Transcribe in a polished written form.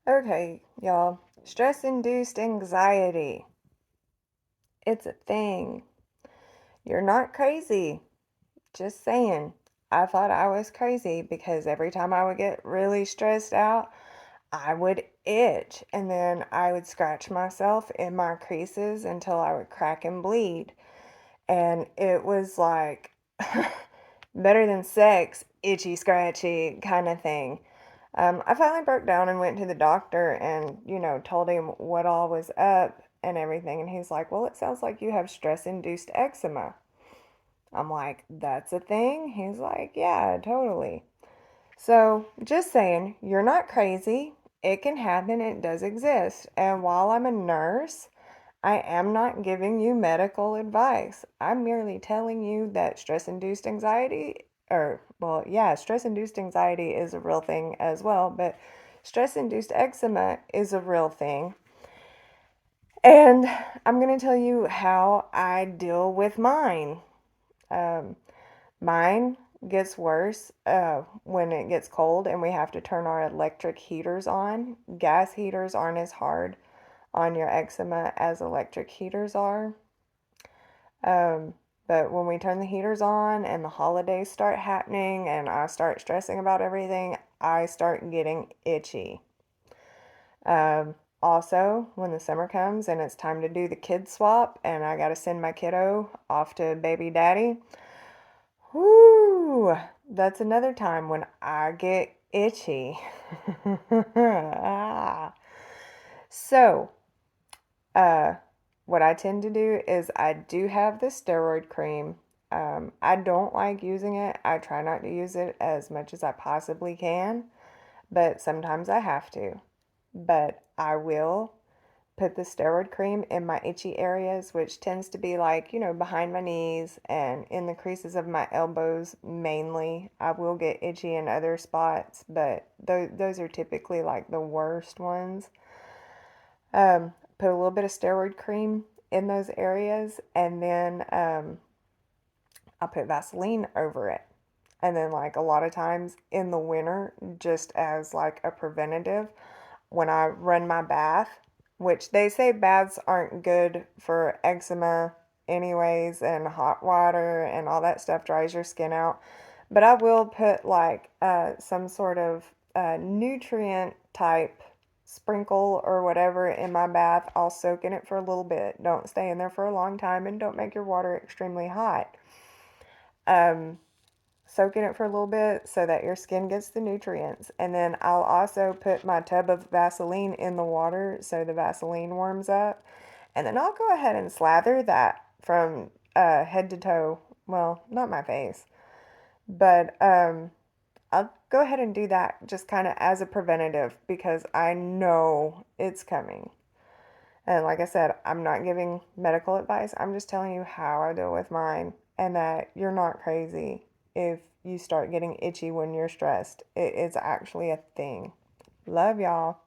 Okay, y'all. Stress-induced anxiety. It's a thing. You're not crazy. Just saying. I thought I was crazy because every time I would get really stressed out, I would itch and then I would scratch myself in my creases until I would crack and bleed. And it was like better than sex, itchy, scratchy kind of thing. I finally broke down and went to the doctor and, told him what all was up and everything. And he's like, well, it sounds like you have stress induced eczema. I'm like, that's a thing? He's like, yeah, totally. So, just saying, you're not crazy. It can happen, it does exist. And while I'm a nurse, I am not giving you medical advice. I'm merely telling you that stress induced anxiety, stress induced anxiety is a real thing as well, but stress induced eczema is a real thing. And I'm going to tell you how I deal with mine. Um, Mine gets worse when it gets cold and we have to turn our electric heaters on. Gas heaters aren't as hard on your eczema as electric heaters are. Um, but when we turn the heaters on and the holidays start happening and I start stressing about everything, I start getting itchy. Also, when the summer comes and it's time to do the kid swap and I got to send my kiddo off to baby daddy, whoo, that's another time when I get itchy. Ah. So, uh, what I tend to do is I do have the steroid cream. I don't like using it. I try not to use it as much as I possibly can, but sometimes I have to. But I will put the steroid cream in my itchy areas, which tends to be like, behind my knees and in the creases of my elbows mainly. I will get itchy in other spots, but those are typically like the worst ones. Put a little bit of steroid cream in those areas, and then I'll put Vaseline over it. And then, like a lot of times in the winter, just as like a preventative, when I run my bath, which they say baths aren't good for eczema anyways, and hot water and all that stuff dries your skin out. But I will put like some sort of nutrient type sprinkle or whatever in my bath. I'll soak in it for a little bit. Don't stay in there for a long time and don't make your water extremely hot. Um, Soak in it for a little bit so that your skin gets the nutrients. And then I'll also put my tub of Vaseline in the water so the Vaseline warms up. And then I'll go ahead and slather that from head to toe. Well, not my face, but I'll go ahead and do that just kind of as a preventative because I know it's coming. And like I said, I'm not giving medical advice. I'm just telling you how I deal with mine and that you're not crazy if you start getting itchy when you're stressed. It's actually a thing. Love y'all.